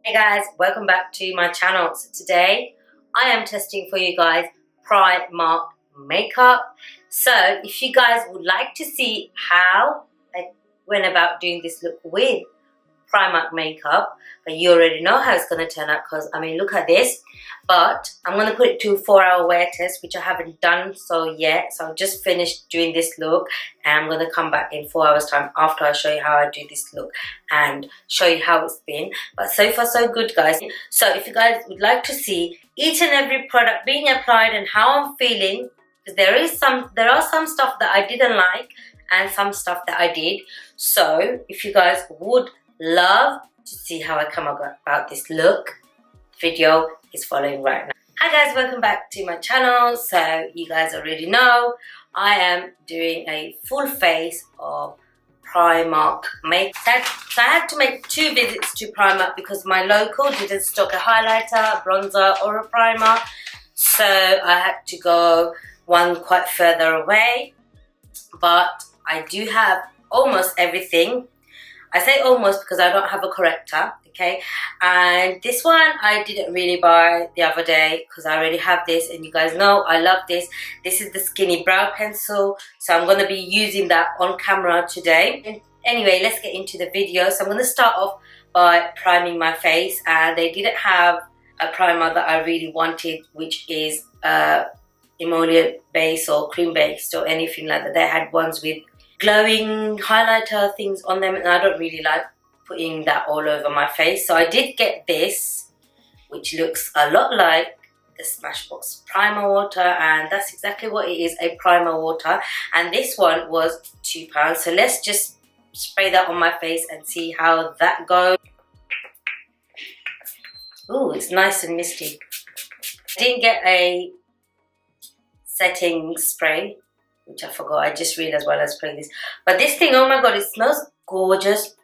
Hey guys, welcome back to my channel. So today I am testing for you guys Primark makeup. So if you guys would like to see how I went about doing this look with Primark makeup, but you already know how it's going to turn out because I mean look at this. But I'm going to put it to a 4-hour wear test, which I haven't done so yet. So I've just finished doing this look and I'm going to come back in 4 hours time after I show you how I do this look and show you how it's been. But so far so good, guys. So if you guys would like to see each and every product being applied and how I'm feeling, because there are some stuff that I didn't like and some stuff that I did. So if you guys would love to see how I come about this look, video is following right now. Hi guys, welcome back to my channel. So you guys already know I am doing a full face of Primark makeup. So I had to make 2 visits to Primark because my local didn't stock a highlighter, bronzer or a primer. So I had to go one quite further away. But I do have almost everything. I say almost because I don't have a corrector, okay? And this one I didn't really buy the other day because I already have this, and you guys know I love this. This is the skinny brow pencil, so I'm going to be using that on camera today. And anyway, let's get into the video. So I'm going to start off by priming my face, and they didn't have a primer that I really wanted, which is emollient base or cream based or anything like that. They had ones with glowing highlighter things on them, and I don't really like putting that all over my face. So I did get this, which looks a lot like the Smashbox primer water, and that's exactly what it is, a primer water. And this one was £2. So let's just spray that on my face and see how that goes. Ooh, it's nice and misty. I didn't get a setting spray, which I forgot. I just realized while I sprayed this. But this thing, oh my god, it smells gorgeous.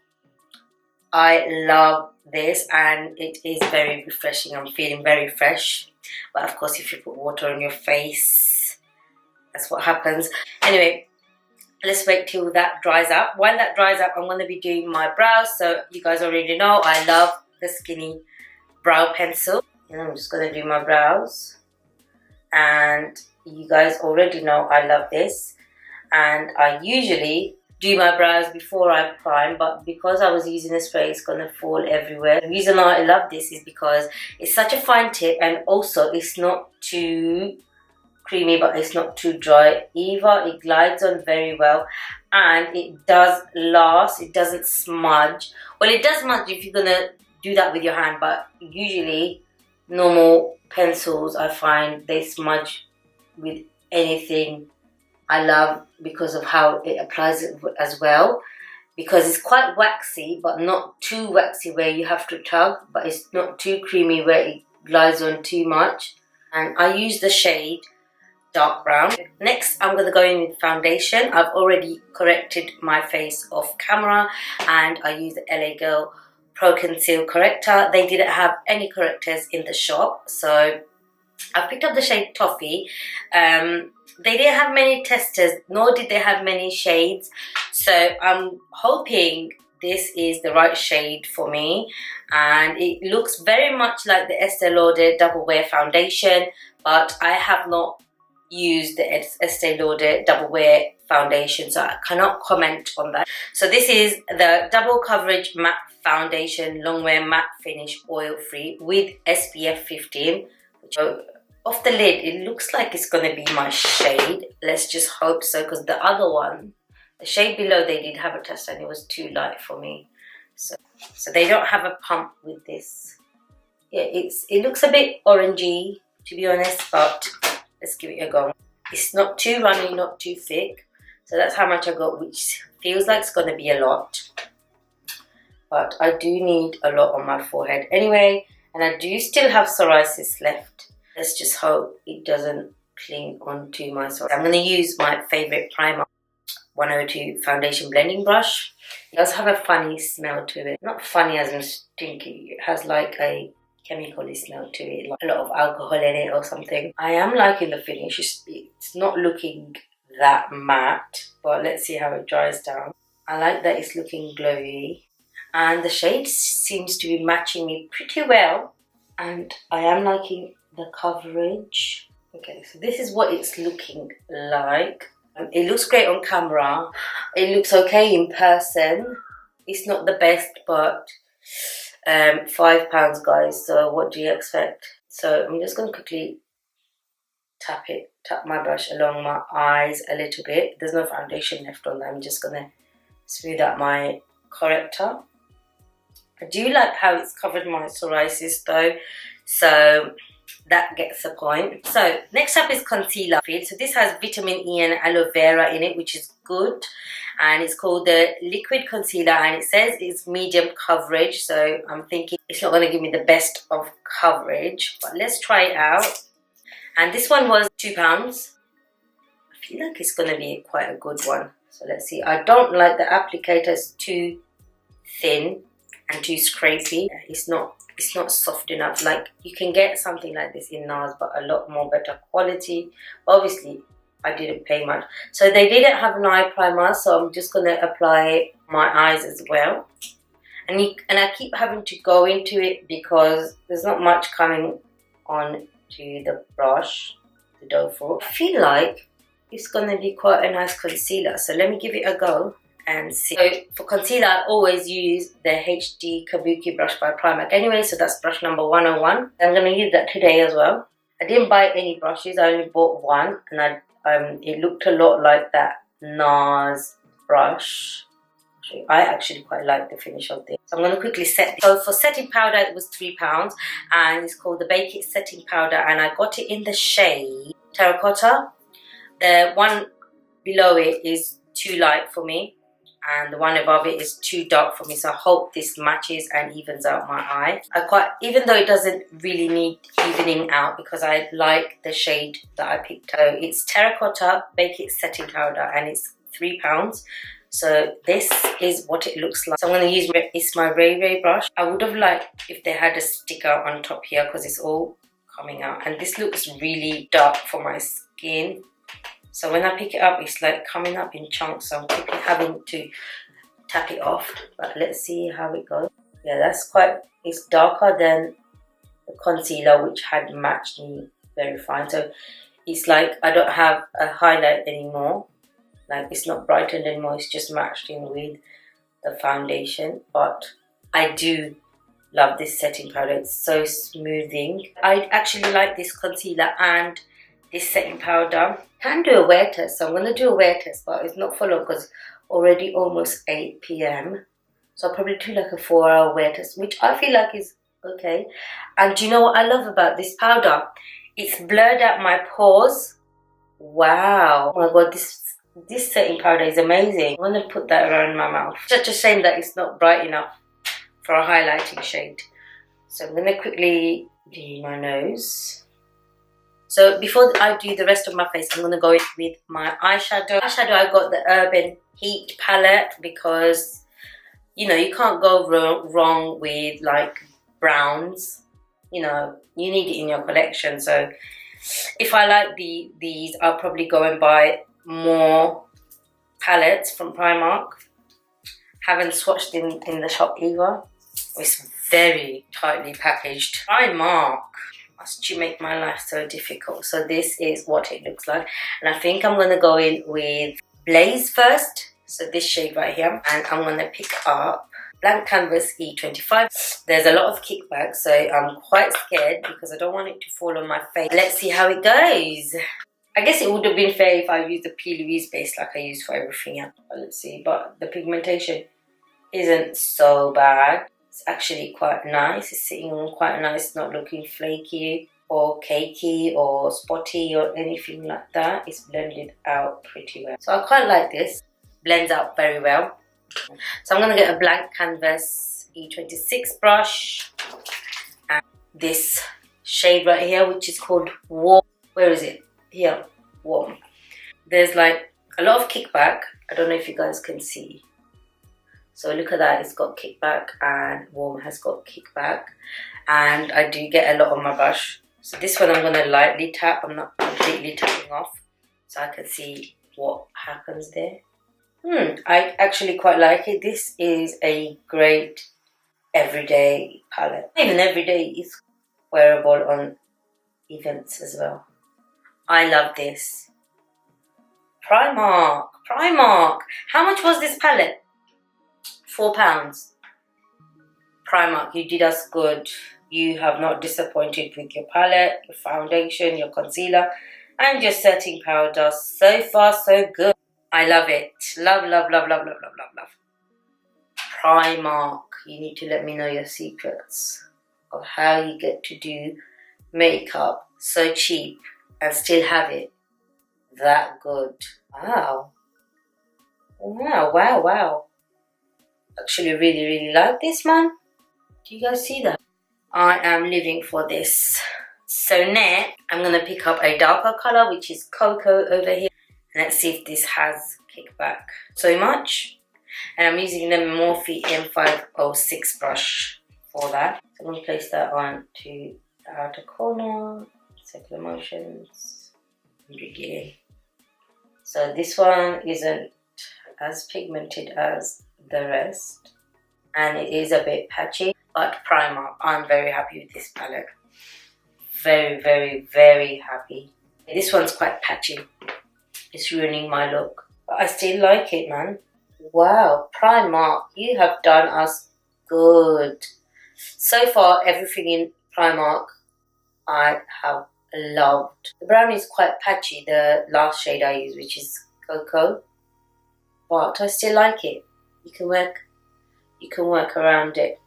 I love this and it is very refreshing. I'm feeling very fresh. But of course, if you put water on your face, that's what happens. Anyway, let's wait till that dries up. While that dries up, I'm going to be doing my brows. So you guys already know I love the skinny brow pencil. And I'm just going to do my brows. And you guys already know I love this, and I usually do my brows before I prime, but because I was using a spray, it's gonna fall everywhere. The reason why I love this is because it's such a fine tip, and also it's not too creamy but it's not too dry either. It glides on very well and it does last. It doesn't smudge. Well, it does smudge if you're gonna do that with your hand, but usually normal pencils I find they smudge with anything. I love because of how it applies it as well, because it's quite waxy but not too waxy where you have to tug, but it's not too creamy where it glides on too much. And I use the shade dark brown. Next I'm going to go in with foundation. I've already corrected my face off camera and I use the LA Girl Pro Conceal Corrector. They didn't have any correctors in the shop, so I picked up the shade Toffee. They didn't have many testers, nor did they have many shades. So I'm hoping this is the right shade for me. And it looks very much like the Estee Lauder Double Wear Foundation, but I have not used the Estee Lauder Double Wear Foundation, so I cannot comment on that. So this is the Double Coverage Matte Foundation Long Wear Matte Finish Oil Free with SPF 15. Which, off the lid, it looks like it's going to be my shade. Let's just hope so, because the other one, the shade below, they did have a test and it was too light for me. So they don't have a pump with this. Yeah, it looks a bit orangey, to be honest, but let's give it a go. It's not too runny, not too thick. So that's how much I got, which feels like it's going to be a lot. But I do need a lot on my forehead anyway. And I do still have psoriasis left. Let's just hope it doesn't cling onto my psoriasis. I'm going to use my favourite Primark 102 foundation blending brush. It does have a funny smell to it. Not funny as in stinky. It has like a chemical-y smell to it, like a lot of alcohol in it or something. I am liking the finish. It's not looking that matte, but let's see how it dries down. I like that it's looking glowy. and the shade seems to be matching me pretty well, and I am liking the coverage. Okay, so this is what it's looking like. It looks great on camera. It looks okay in person. It's not the best, but £5, guys, so what do you expect? So I'm just going to quickly tap my brush along my eyes a little bit. There's no foundation left on there. I'm just going to smooth out my corrector. I do like how it's covered my psoriasis though, so that gets the point. So next up is concealer. So this has vitamin E and aloe vera in it, which is good, and it's called the liquid concealer, and it says it's medium coverage, so I'm thinking it's not going to give me the best of coverage, but let's try it out. And this one was £2. I feel like it's going to be quite a good one, so let's see. I don't like the applicator. It's too thin and too scrapey. It's not soft enough. Like, you can get something like this in NARS, but a lot more better quality. Obviously I didn't pay much, so they didn't have an eye primer, so I'm just going to apply my eyes as well. And I keep having to go into it because there's not much coming on to the brush, the dough for. I feel like it's going to be quite a nice concealer, so let me give it a go and see. So for concealer, I always use the HD Kabuki brush by Primark anyway, so that's brush number 101. I'm going to use that today as well. I didn't buy any brushes, I only bought one, and it looked a lot like that NARS brush. I actually quite like the finish of this. So I'm going to quickly set this. So for setting powder, it was £3, and it's called the Bake It Setting Powder, and I got it in the shade Terracotta. The one below it is too light for me, and the one above it is too dark for me, so I hope this matches and evens out my eye. Even though it doesn't really need evening out, because I like the shade that I picked. So it's Terracotta Bake It Setting Powder, and it's £3. So this is what it looks like. So I'm going to use my Ray Ray brush. I would have liked if they had a sticker on top here, because it's all coming out, and this looks really dark for my skin. So when I pick it up, it's like coming up in chunks, so I'm quickly having to tap it off. But let's see how it goes. Yeah, it's darker than the concealer, which had matched me very fine. So it's like I don't have a highlight anymore. Like, it's not brightened anymore, it's just matched in with the foundation. But I do love this setting powder. It's so smoothing. I actually like this concealer and this setting powder. Can do a wear test, so I'm going to do a wear test, but it's not full on because already almost 8 PM. So I'll probably do like a 4-hour wear test, which I feel like is okay. And do you know what I love about this powder? It's blurred out my pores. Wow. Oh my god, this setting powder is amazing. I'm going to put that around my mouth. Such a shame that it's not bright enough for a highlighting shade. So I'm going to quickly do my nose. So before I do the rest of my face, I'm going to go in with my eyeshadow. I got the Urban Heat palette because, you know, you can't go wrong with like browns. You know, you need it in your collection. So if I like these, I'll probably go and buy more palettes from Primark. Haven't swatched in the shop either. It's very tightly packaged. Primark. Must you make my life so difficult? So this is what it looks like, and I think I'm going to go in with Blaze first, so this shade right here, and I'm going to pick up Blank Canvas E25. There's a lot of kickback, so I'm quite scared because I don't want it to fall on my face. Let's see how it goes. I guess it would have been fair if I used the P. Louise base like I use for everything else. Let's see, but the pigmentation isn't so bad. It's actually quite nice. It's sitting on quite nice, not looking flaky or cakey or spotty or anything like that. It's blended out pretty well. So I quite like this. Blends out very well. So I'm going to get a Blank Canvas E26 brush. And this shade right here, which is called Warm. Where is it? Here, Warm. There's like a lot of kickback. I don't know if you guys can see. So look at that, it's got kickback, and Warm has got kickback, and I do get a lot on my brush. So this one I'm going to lightly tap. I'm not completely tapping off, so I can see what happens there. I actually quite like it. This is a great everyday palette. Even everyday is wearable on events as well. I love this. Primark. Primark. How much was this palette? £4. Primark, you did us good. You have not disappointed with your palette, your foundation, your concealer, and your setting powder. So far, so good. I love it. Love, love, love, love, love, love, love, love. Primark. You need to let me know your secrets of how you get to do makeup so cheap and still have it that good. Wow. Wow, wow, wow. Actually really, really like this, man. Do you guys see that? I am living for this. So next, I'm going to pick up a darker color, which is Cocoa over here. Let's see if this has kickback so much. And I'm using the Morphe M506 brush for that. So I'm going to place that on to the outer corner, circular motions, and begin. So this one isn't as pigmented as the rest, and it is a bit patchy, but Primark, I'm very happy with this palette. Very, very, very happy. This one's quite patchy. It's ruining my look, but I still like it, man. Wow, Primark, you have done us good. So far, everything in Primark I have loved. The brown is quite patchy, the last shade I use, which is Cocoa, but I still like it. You can work around it.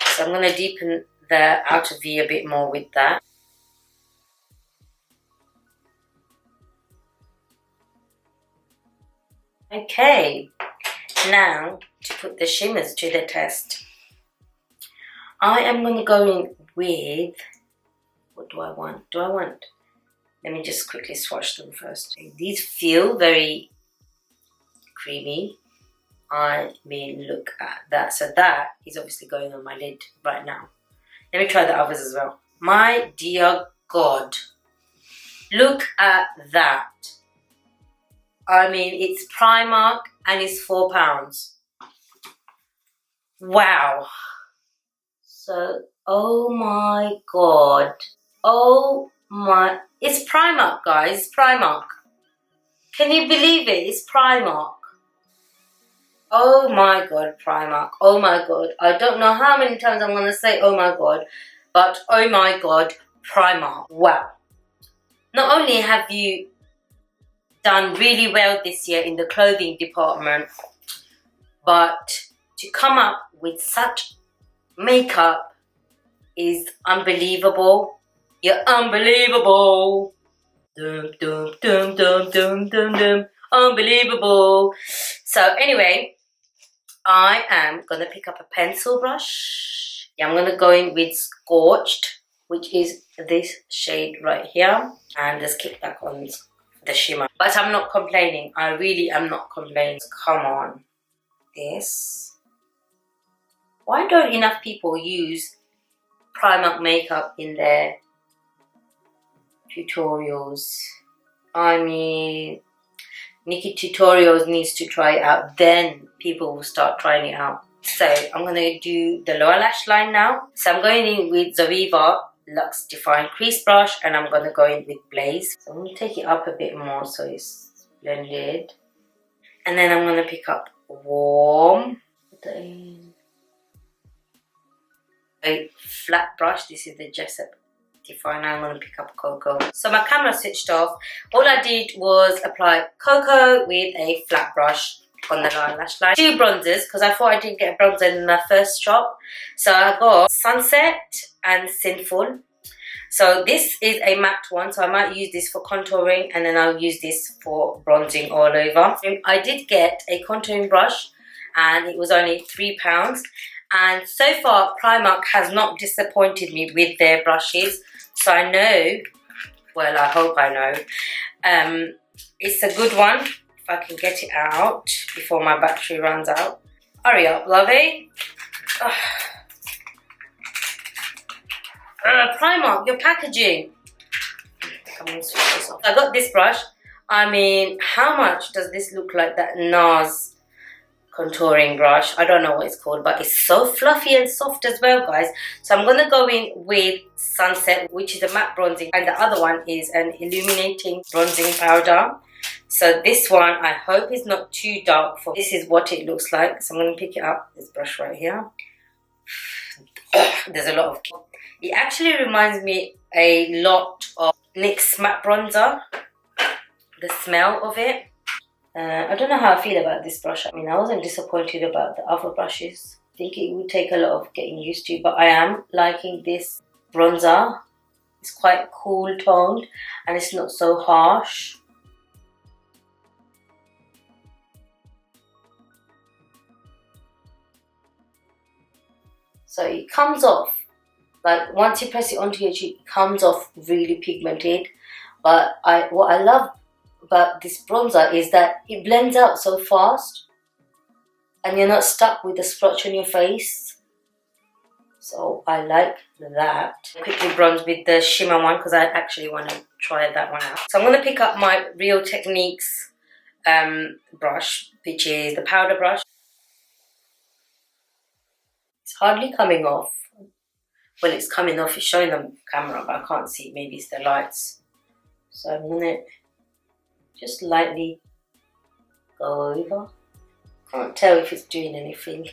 So I'm going to deepen the outer V a bit more with that. Okay, now to put the shimmers to the test. I am going to go in with, what do I want? Let me just quickly swatch them first. These feel very creamy. I mean, look at that. So that is obviously going on my lid right now. Let me try the others as well. My dear God, look at that. I mean, it's Primark and it's £4. Wow. So, oh my God. Oh my, it's Primark, guys. It's Primark. Can you believe it? It's Primark. Oh my God, Primark. Oh my God. I don't know how many times I'm going to say oh my God, but oh my God, Primark. Wow. Not only have you done really well this year in the clothing department, but to come up with such makeup is unbelievable. You're unbelievable. Dum, dum, dum, dum, dum, dum, dum. Unbelievable. So anyway, I am going to pick up a pencil brush. Yeah, I'm going to go in with Scorched, which is this shade right here. And just kick back on the shimmer. But I'm not complaining. I really am not complaining. Come on. This. Why don't enough people use Primark makeup in their tutorials? I mean, Nikki Tutorials needs to try it out. Then people will start trying it out. So I'm going to do the lower lash line now. So I'm going in with Zoeva Luxe Define Crease Brush, and I'm going to go in with Blaze. So I'm going to take it up a bit more so it's blended. And then I'm going to pick up Warm. A flat brush. This is the Jessup Define. I'm going to pick up Cocoa. So my camera switched off. All I did was apply Cocoa with a flat brush on the lower lash line. Two bronzers, because I thought I didn't get a bronzer in my first shop. So I got Sunset and Sinful. So this is a matte one, so I might use this for contouring, and then I'll use this for bronzing all over. I did get a contouring brush, and it was only £3. And so far, Primark has not disappointed me with their brushes. So I know, well, I hope I know, it's a good one. If I can get it out before my battery runs out. Hurry up, lovey. Primark, your packaging. Come on, switch this off. I got this brush. I mean, how much does this look like that NARS contouring brush? I don't know what it's called, but it's so fluffy and soft as well, guys. So I'm going to go in with Sunset, which is a matte bronzing, and the other one is an illuminating bronzing powder. So this one, I hope is not too dark for this is what it looks like. So I'm going to pick it up, this brush right here. There's a lot of, it actually reminds me a lot of NYX matte bronzer, the smell of it. I don't know how I feel about this brush. I mean, I wasn't disappointed about the other brushes. I think it would take a lot of getting used to, but I am liking this bronzer. It's quite cool toned and it's not so harsh. So it comes off, like once you press it onto your cheek, it comes off really pigmented. But what I love about this bronzer is that it blends out so fast and you're not stuck with the splotch on your face. So I like that. Quickly bronze with the shimmer one because I actually want to try that one out. So I'm going to pick up my Real Techniques brush, which is the powder brush. It's hardly coming off. Well, it's coming off, it's showing the camera, but I can't see it. Maybe it's the lights. So I'm gonna just lightly go over. Can't tell if it's doing anything.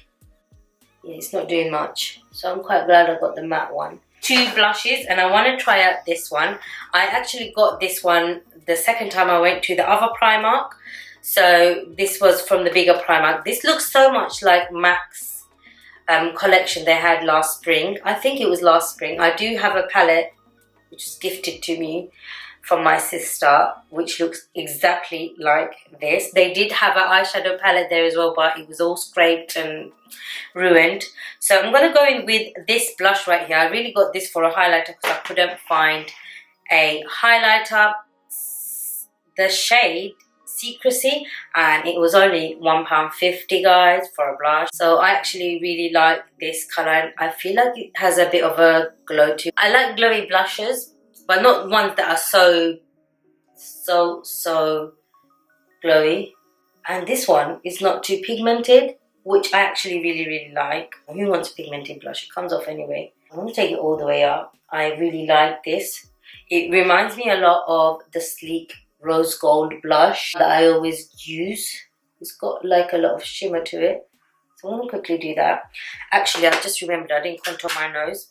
Yeah, it's not doing much. So I'm quite glad I got the matte one. 2 blushes, and I want to try out this one. I actually got this one the second time I went to the other Primark. So this was from the bigger Primark. This looks so much like MAC's collection they had last spring. I think it was last spring. I do have a palette which was gifted to me from my sister, which looks exactly like this. They did have an eyeshadow palette there as well, but it was all scraped and ruined. So I'm going to go in with this blush right here. I really got this for a highlighter because I couldn't find a highlighter. The shade Secrecy, and it was only £1.50, guys, for a blush. So I actually really like this colour. I feel like it has a bit of a glow to it. I like glowy blushes, but not ones that are so glowy. And this one is not too pigmented, which I actually really like. Who wants a pigmented blush? It comes off anyway. I'm going to take it all the way up. I really like this. It reminds me a lot of the Sleek Rose Gold blush that I always use. It's got like a lot of shimmer to it. So I'm going to quickly do that. Actually, I just remembered I didn't contour my nose.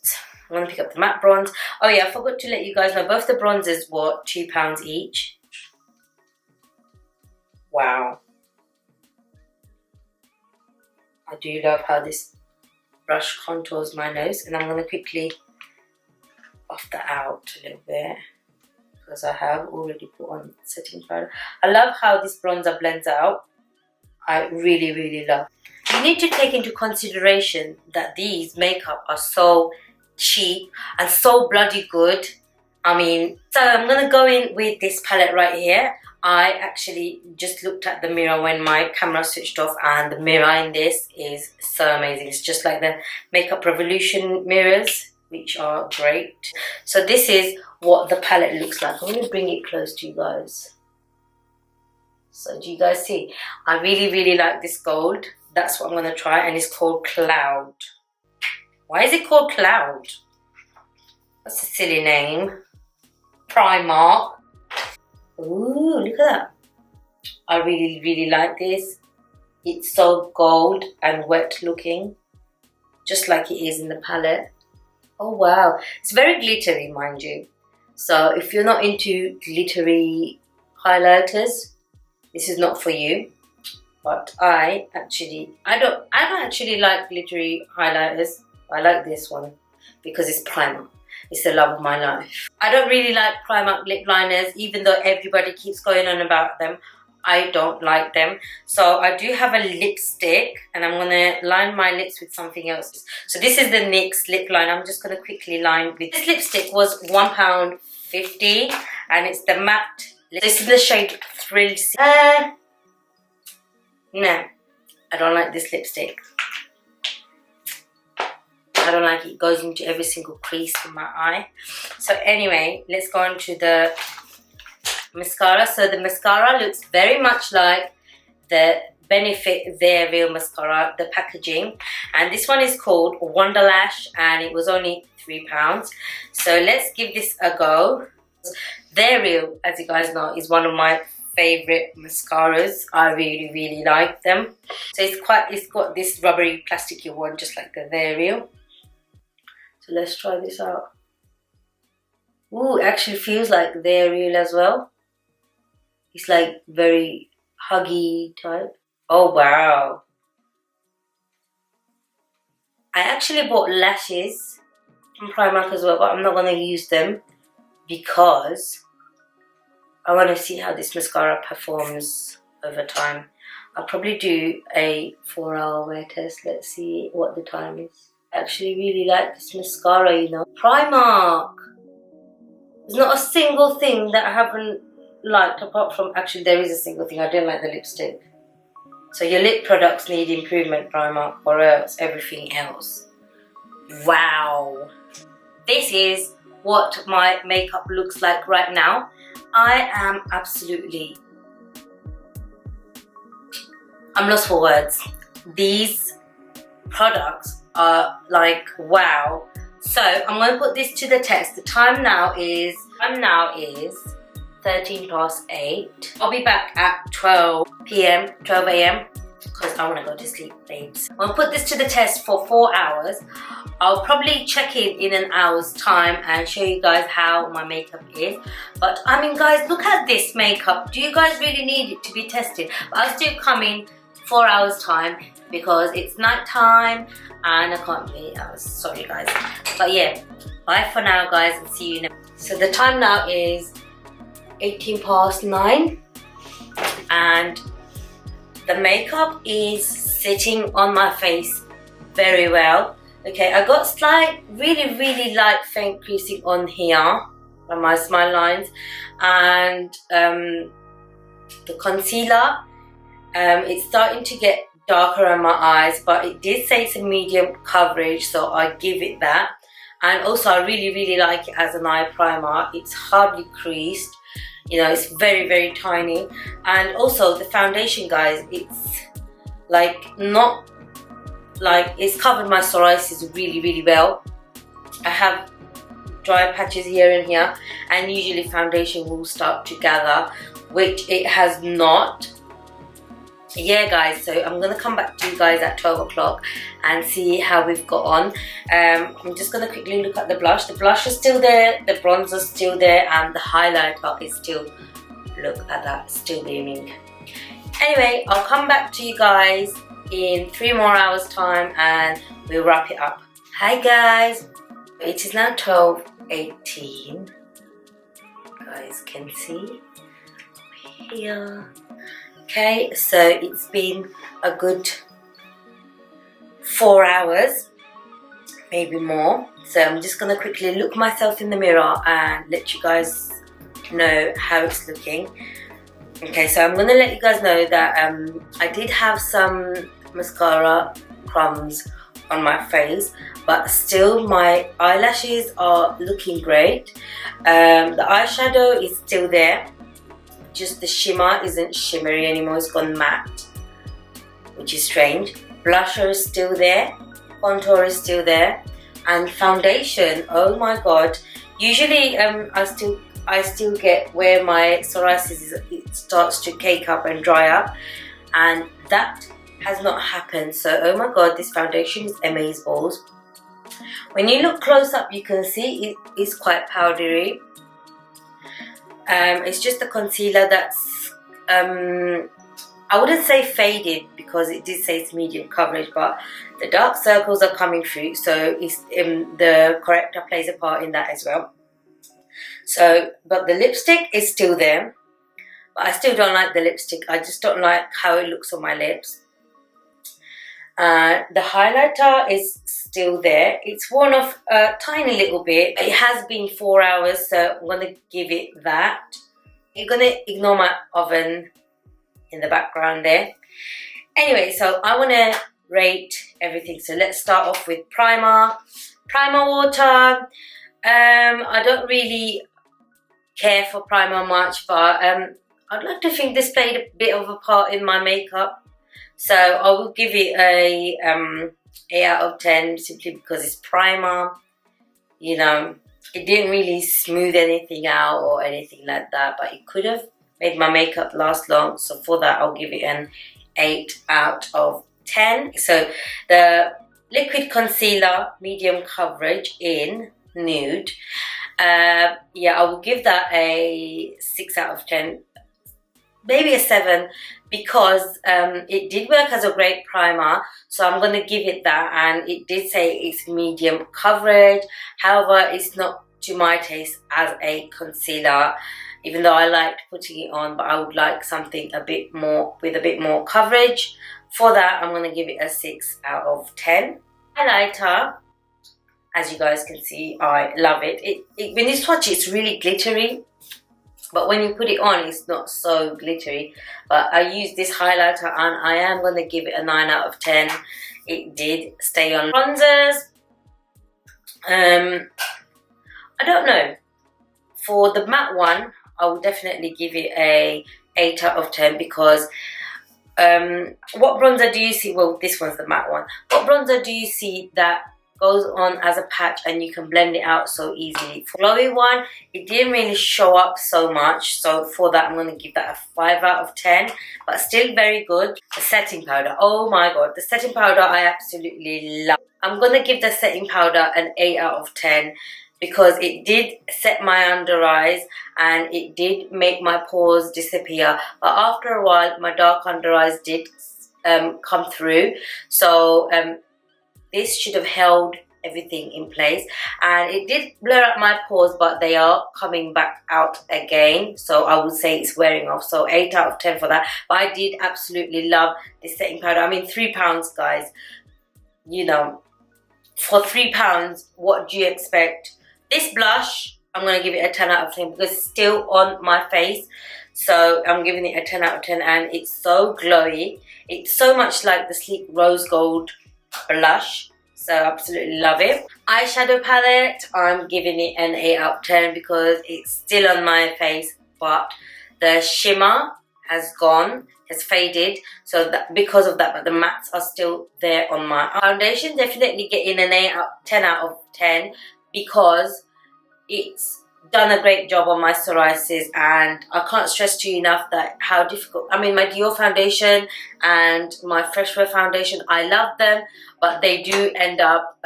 I'm going to pick up the matte bronze. Oh yeah, I forgot to let you guys know, both the bronzers were £2 each. Wow. I do love how this brush contours my nose, and I'm going to quickly buff that out a little bit, because I have already put on setting powder. I love how this bronzer blends out. I really love. You need to take into consideration that these makeup are so cheap and so bloody good. I mean, so I'm going to go in with this palette right here. I actually just looked at the mirror when my camera switched off, and the mirror in this is so amazing. It's just like the Makeup Revolution mirrors, which are great. So this is what the palette looks like. I'm going to bring it close to you guys. So do you guys see? I really like this gold. That's what I'm going to try, and it's called Cloud. Why is it called Cloud? That's a silly name. Primark. Ooh, look at that. I really like this. It's so gold and wet looking, just like it is in the palette. Oh wow, it's very glittery, mind you. So if you're not into glittery highlighters, this is not for you. But I don't actually like glittery highlighters. I like this one because it's Primark. It's the love of my life. I don't really like Primark lip liners, even though everybody keeps going on about them. I don't like them. So I do have a lipstick, and I'm going to line my lips with something else. So this is the NYX lip liner. I'm just going to quickly line with. This lipstick was £1.50, and it's the matte. This is the shade Thrill. No, I don't like this lipstick. I don't like it. It goes into every single crease in my eye. So anyway, let's go on to the mascara. So the mascara looks very much like the Benefit They're Real mascara, the packaging. And this one is called Wonder Lash, and it was only £3. So let's give this a go. They're Real, as you guys know, is one of my favorite mascaras. I really like them. So it's got this rubbery plasticky one, just like the They're Real. So let's try this out. Ooh, it actually feels like They're Real as well. It's like very huggy type. Oh wow. I actually bought lashes from Primark as well, but I'm not going to use them because I want to see how this mascara performs over time. I'll probably do a 4-hour wear test. Let's see what the time is. I actually really like this mascara, you know. Primark! There's not a single thing that I haven't liked, apart from, actually there is a single thing. I didn't like the lipstick. So your lip products need improvement, Primark, or else everything else. Wow! This is what my makeup looks like right now. I am absolutely... I'm lost for words. These products are like, wow. So I'm going to put this to the test. The time now is 8:13. I'll be back at 12 a.m. because I want to go to sleep, babes. I'll put this to the test for 4 hours. I'll probably check in an hour's time and show you guys how my makeup is. But I mean, guys, look at this makeup. Do you guys really need it to be tested? But I'll still come in 4 hours time because it's night time and I can't do 8 hours. Sorry, guys. But yeah, bye for now, guys, and see you next. So the time now is 9:18, and the makeup is sitting on my face very well. Okay, I got really light faint creasing on here on my smile lines, and the concealer, it's starting to get darker on my eyes, but it did say it's a medium coverage, so I give it that. And also I really like it as an eye primer. It's hardly creased, you know, it's very tiny. And also the foundation, guys, it's like not like, it's covered my psoriasis really well. I have dry patches here and here, and usually foundation will start to gather, which it has not. Yeah, guys, so I'm gonna come back to you guys at 12 o'clock and see how we've got on. I'm just gonna quickly look at the blush. The blush is still there, the bronzer is still there, and the highlighter is still, look at that, still beaming. Anyway, I'll come back to you guys in 3 more hours time and we'll wrap it up. Hi guys, it is now 12:18. You guys can see here. Okay, so it's been a good 4 hours, maybe more. So I'm just gonna quickly look myself in the mirror and let you guys know how it's looking. Okay, so I'm gonna let you guys know that I did have some mascara crumbs on my face, but still my eyelashes are looking great. The eyeshadow is still there. Just the shimmer isn't shimmery anymore, it's gone matte, which is strange. Blusher is still there, contour is still there, and foundation, oh my god. Usually I still get where my psoriasis is, it starts to cake up and dry up, and that has not happened. So oh my god, this foundation is amazeballs. When you look close up, you can see it is quite powdery. It's just the concealer that's, I wouldn't say faded because it did say it's medium coverage, but the dark circles are coming through, so it's, the corrector plays a part in that as well. So, but the lipstick is still there, but I still don't like the lipstick. I just don't like how it looks on my lips. The highlighter is still there. It's worn off a tiny little bit. It has been 4 hours, so I'm going to give it that. You're going to ignore my oven in the background there. Anyway, so I want to rate everything. So let's start off with primer. Primer water. I don't really care for primer much, but I'd like to think this played a bit of a part in my makeup. So I will give it a 8 out of 10 simply because it's primer. You know, it didn't really smooth anything out or anything like that, but it could have made my makeup last long. So for that, I'll give it an 8 out of 10. So the liquid concealer, medium coverage in nude. Yeah, I will give that a 6 out of 10, maybe a 7, because it did work as a great primer. So I'm going to give it that, and it did say it's medium coverage. However, it's not to my taste as a concealer, even though I liked putting it on, but I would like something a bit more, with a bit more coverage. For that, I'm going to give it a 6 out of 10. Highlighter, as you guys can see, I love it. When you swatch it, it's really glittery, but when you put it on, it's not so glittery. But I used this highlighter, and I am going to give it a 9 out of 10. It did stay on. Bronzers, I don't know. For the matte one, I will definitely give it a 8 out of 10 because what bronzer do you see? Well, this one's the matte one. What bronzer do you see that goes on as a patch and you can blend it out so easily? For glowy one, it didn't really show up so much, so for that I'm going to give that a 5 out of 10, but still very good. The setting powder, oh my god, the setting powder I absolutely love. I'm going to give the setting powder an 8 out of 10 because it did set my under eyes and it did make my pores disappear, but after a while my dark under eyes did come through. So this should have held everything in place, and it did blur up my pores, but they are coming back out again, so I would say it's wearing off. So 8 out of 10 for that. But I did absolutely love this setting powder. I mean, £3, guys, you know, for £3, what do you expect? This blush, I'm going to give it a 10 out of 10 because it's still on my face, so I'm giving it a 10 out of 10, and it's so glowy. It's so much like the Sleek Rose Gold blush, so absolutely love it. Eyeshadow palette, I'm giving it an 8 out of 10 because it's still on my face, but the shimmer has gone, has faded, so that because of that, but the mattes are still there on my foundation. Definitely getting an 10 out of 10 because it's done a great job on my psoriasis, and I can't stress to you enough that how difficult. I mean, my Dior foundation and my Freshwear foundation, I love them, but they do end up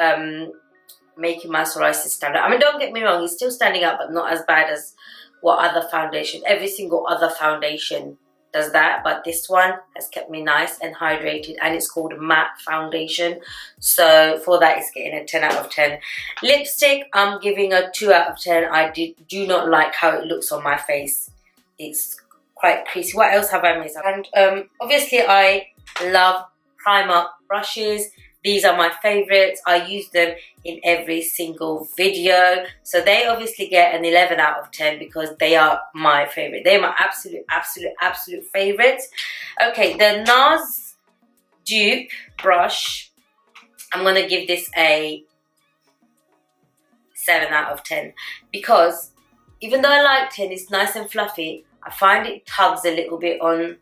making my psoriasis stand out. I mean, don't get me wrong, it's still standing out, but not as bad as what other foundation. Every single other foundation does that, but this one has kept me nice and hydrated, and it's called matte foundation, so for that it's getting a 10 out of 10. Lipstick, I'm giving a 2 out of 10. I do not like how it looks on my face. It's quite creasy. What else have I missed? And obviously I love Primark brushes. These are my favorites. I use them in every single video. So they obviously get an 11 out of 10 because they are my favorite. They're my absolute favorites. Okay, the NARS Dupe brush, I'm going to give this a 7 out of 10 because even though I liked it, it's nice and fluffy, I find it tugs a little bit on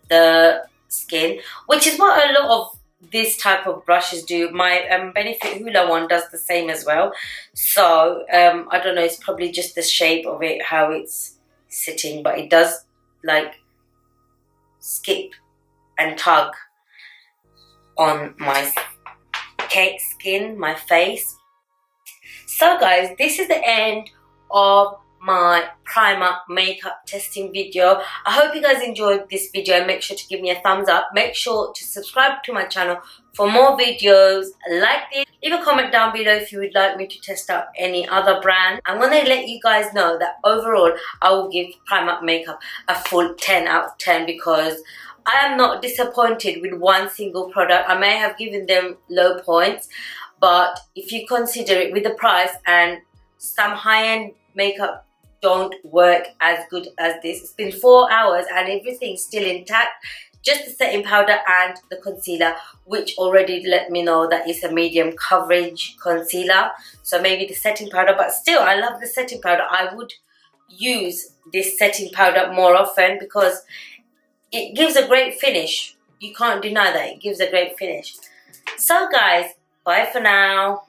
the skin, which is what a lot of this type of brushes do. My Benefit Hoola one does the same as well, so I don't know, it's probably just the shape of it, how it's sitting, but it does like skip and tug on my cake skin, my face. So guys, this is the end of my primer makeup testing video. I hope you guys enjoyed this video, and make sure to give me a thumbs up. Make sure to subscribe to my channel for more videos like this. Leave a comment down below if you would like me to test out any other brand. I'm going to let you guys know that overall I will give Primark makeup a full 10 out of 10 because I am not disappointed with one single product. I may have given them low points, but if you consider it with the price, and some high-end makeup don't work as good as this. It's been 4 hours and everything's still intact. Just the setting powder and the concealer, which already let me know that it's a medium coverage concealer. So maybe the setting powder, but still I love the setting powder. I would use this setting powder more often because it gives a great finish. You can't deny that. It gives a great finish. So guys, bye for now.